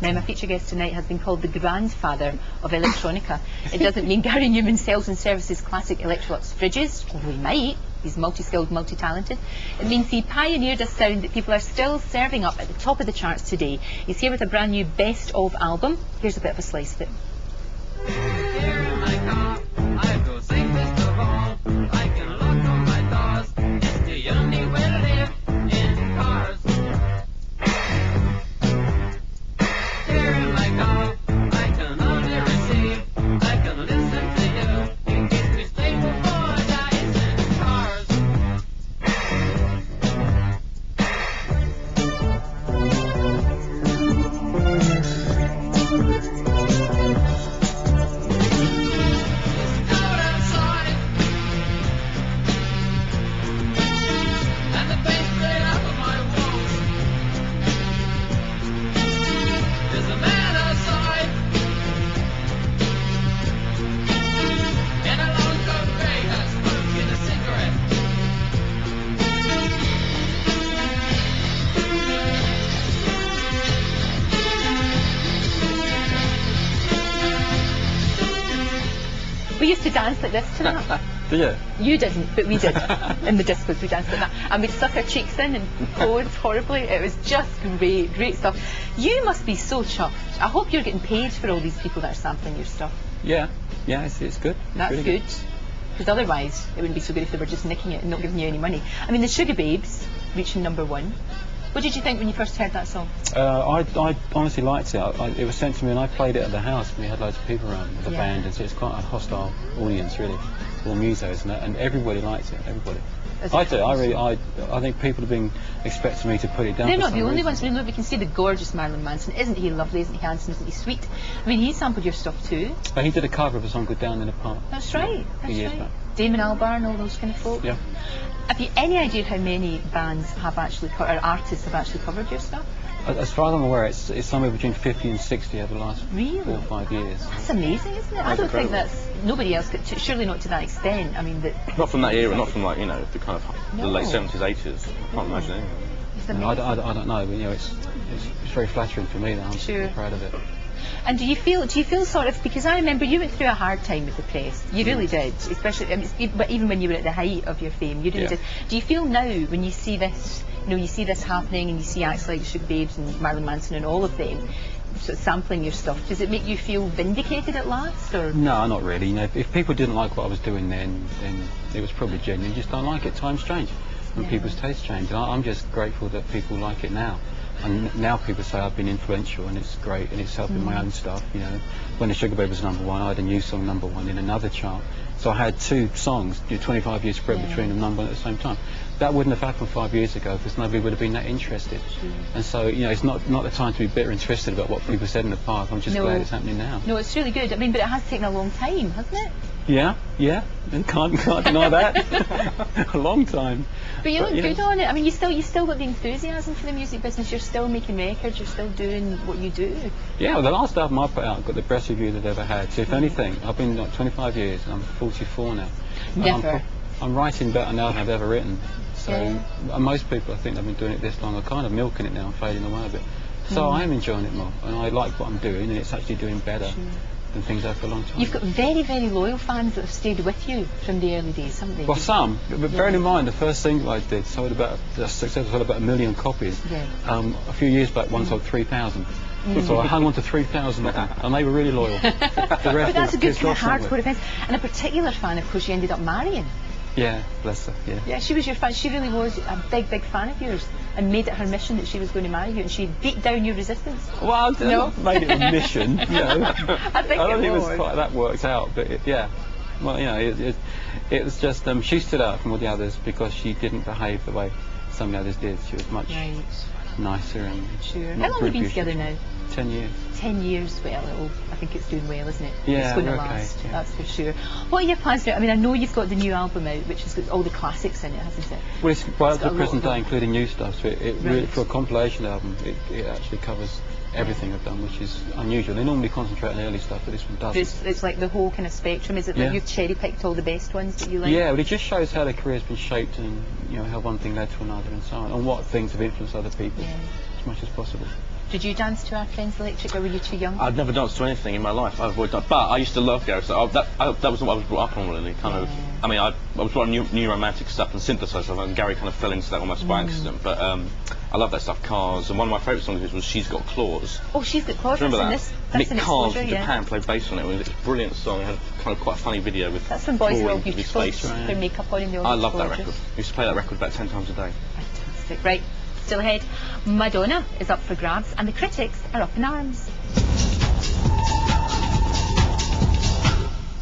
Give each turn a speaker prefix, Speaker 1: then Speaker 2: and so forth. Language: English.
Speaker 1: Now, my feature guest tonight has been called the grandfather of electronica. It doesn't mean Gary Numan sells and services classic Electrolux fridges, although he might. He's multi-skilled, multi-talented. It means he pioneered a sound that people are still serving up at the top of the charts today. He's here with a brand new best of album. Here's a bit of a slice of it.
Speaker 2: Here in my car, I go safest of all. I can lock all my doors. It's the only way to live in cars. Here in my car, I can only receive. I can listen to you. It keeps me stable for days in cars.
Speaker 1: We used to dance like this to that.
Speaker 3: Did you?
Speaker 1: You didn't, but we did. In the discos, we danced like that. And we'd suck our cheeks in and pose horribly. It was just great, great stuff. You must be so chuffed. I hope you're getting paid for all these people that are sampling your stuff.
Speaker 3: Yeah, it's good.
Speaker 1: That's
Speaker 3: really
Speaker 1: good. Because otherwise, it wouldn't be so good if they were just nicking it and not giving you any money. I mean, the Sugar Babes reaching #1. What did you think when you first heard that song?
Speaker 3: I honestly liked it. It was sent to me and I played it at the house. We had loads of people around with the band, and so it's quite a hostile audience, really. All musos and everybody liked it. Everybody. I do. I think people have been expecting me to put it down.
Speaker 1: They're
Speaker 3: for
Speaker 1: not
Speaker 3: some
Speaker 1: the only
Speaker 3: reason.
Speaker 1: ones. We can see the gorgeous Marilyn Manson. Isn't he lovely? Isn't he handsome? Isn't he sweet? I mean, he sampled your stuff too.
Speaker 3: But he did a cover of a song called Down in the Park.
Speaker 1: That's right.
Speaker 3: A
Speaker 1: That's
Speaker 3: few years
Speaker 1: right.
Speaker 3: back.
Speaker 1: Damon Albarn, all those kind of folk.
Speaker 3: Yeah.
Speaker 1: Have you any idea how many bands have actually, or artists have actually covered your stuff?
Speaker 3: As far as I'm aware, it's somewhere between 50 and 60 over the last
Speaker 1: Really?
Speaker 3: 4 or 5 years.
Speaker 1: That's amazing, isn't it? I don't think that's nobody else could. Surely not to that extent. I mean,
Speaker 4: Not from that era, not from like, you know, the kind of the late
Speaker 1: No.
Speaker 4: 70s, 80s. I can't imagine anything.
Speaker 1: it's
Speaker 3: I
Speaker 1: amazing.
Speaker 3: don't know, but you know, it's very flattering for me that I'm
Speaker 1: Sure.
Speaker 3: proud of it.
Speaker 1: And do you feel sort of, because I remember you went through a hard time with the press. You really did, especially, I mean, but even when you were at the height of your fame, you really
Speaker 3: Yeah.
Speaker 1: did. Do you feel now when you see this, you see this happening and you see acts like Sugar Babes and Marilyn Manson and all of them sort of sampling your stuff, does it make you feel vindicated at last, or?
Speaker 3: No, not really. You know, if people didn't like what I was doing then it was probably genuine. Just don't like it. Times change, and people's tastes change. And I'm just grateful that people like it now. And now people say I've been influential, and it's great, and it's helping my own stuff. You know, when the Sugar Babe was #1, I had a new song #1 in another chart. So I had 2 songs, 25 years spread between them, #1 at the same time. That wouldn't have happened 5 years ago because nobody would have been that interested. And so, you know, it's not the time to be bitter and twisted about what people said in the past. I'm just glad it's happening now.
Speaker 1: No, it's really good. I mean, but it has taken a long time, hasn't it?
Speaker 3: Yeah, and can't deny that. A long time.
Speaker 1: But you look
Speaker 3: know.
Speaker 1: good on it. I mean, you still got the enthusiasm for the music business. You're still making records. You're still doing what you do.
Speaker 3: Yeah, well, the last album I put out got the best reviews I've ever had. So if anything, I've been like 25 years and I'm 44 now.
Speaker 1: Never.
Speaker 3: I'm writing better now than I've ever written. So
Speaker 1: Yeah.
Speaker 3: most people, I think, have been doing it this long. I'm kind of milking it now and fading away a bit. So I am enjoying it more, and I like what I'm doing, and it's actually doing better than things have for a long time.
Speaker 1: You've got very, very loyal fans that have stayed with you from the early days, haven't they?
Speaker 3: Well, some, but bearing in mind the first single I did sold about about 1 million copies.
Speaker 1: Yeah.
Speaker 3: A few years back, one sold 3,000. So I hung on to 3,000 of them, and they were really loyal. The rest
Speaker 1: But that's a good
Speaker 3: kids
Speaker 1: kind of
Speaker 3: lost somewhere.
Speaker 1: hardcore fans. And a particular fan, of course, you ended up marrying.
Speaker 3: Yeah, bless her. Yeah.
Speaker 1: Yeah, she was your fan. She really was a big, big fan of yours, and made it her mission that she was going to marry you, and she beat down your resistance.
Speaker 3: Well, I
Speaker 1: No?
Speaker 3: made it a mission. You know.
Speaker 1: I think
Speaker 3: I don't
Speaker 1: it
Speaker 3: think it
Speaker 1: was.
Speaker 3: was quite that worked out, but yeah. Well, you know, it was just she stood out from all the others because she didn't behave the way some of the others did. She was much
Speaker 1: Right.
Speaker 3: nicer and
Speaker 1: Sure.
Speaker 3: not
Speaker 1: How long have you been
Speaker 3: brutish.
Speaker 1: together now?
Speaker 3: 10 years.
Speaker 1: 10 years. Well, I think it's doing well, isn't it?
Speaker 3: Yeah,
Speaker 1: it's going to
Speaker 3: we're okay,
Speaker 1: last.
Speaker 3: yeah.
Speaker 1: That's for sure. What are your plans now? I mean, I know you've got the new album out, which has got all the classics in it, hasn't it?
Speaker 3: Well, it's
Speaker 1: got
Speaker 3: right up
Speaker 1: a
Speaker 3: to
Speaker 1: lot
Speaker 3: the present
Speaker 1: of them.
Speaker 3: day, including new stuff. So it
Speaker 1: Right.
Speaker 3: really, for a compilation album, it actually covers everything I've done, which is unusual. They normally concentrate on early stuff, but this one doesn't.
Speaker 1: It's like the whole kind of spectrum. Is it
Speaker 3: Yeah.
Speaker 1: like you've cherry picked all the best ones that you like?
Speaker 3: Yeah, but it just shows how the career's been shaped and, you know, how one thing led to another and so on, and what things have influenced other people
Speaker 1: Yeah.
Speaker 3: as much as possible.
Speaker 1: Did you dance to Our Friends Electric, or were you too young?
Speaker 4: I'd never danced to anything in my life. I've always done, but I used to love Gary. So that was what I was brought up on, really. Kind of. I mean, I was brought on new romantic stuff and synthesizer stuff, and Gary kind of fell into that almost by accident. But I love that stuff. Cars, and one of my favourite songs was "She's Got Claws."
Speaker 1: Oh, She's Got Claws.
Speaker 4: Remember that?
Speaker 1: That's
Speaker 4: Mick
Speaker 1: an
Speaker 4: Cars
Speaker 1: exposure,
Speaker 4: from Japan played bass on it. It was a brilliant song. It had kind of quite a funny video with.
Speaker 1: That's when boys were all
Speaker 4: drawings of his
Speaker 1: beautiful.
Speaker 4: face.
Speaker 1: Their makeup on and they all
Speaker 4: I
Speaker 1: looked
Speaker 4: love that
Speaker 1: gorgeous.
Speaker 4: record. I used to play that record about 10 times a day.
Speaker 1: Fantastic. Right, still ahead. Madonna is up for grabs, and the critics are up in arms.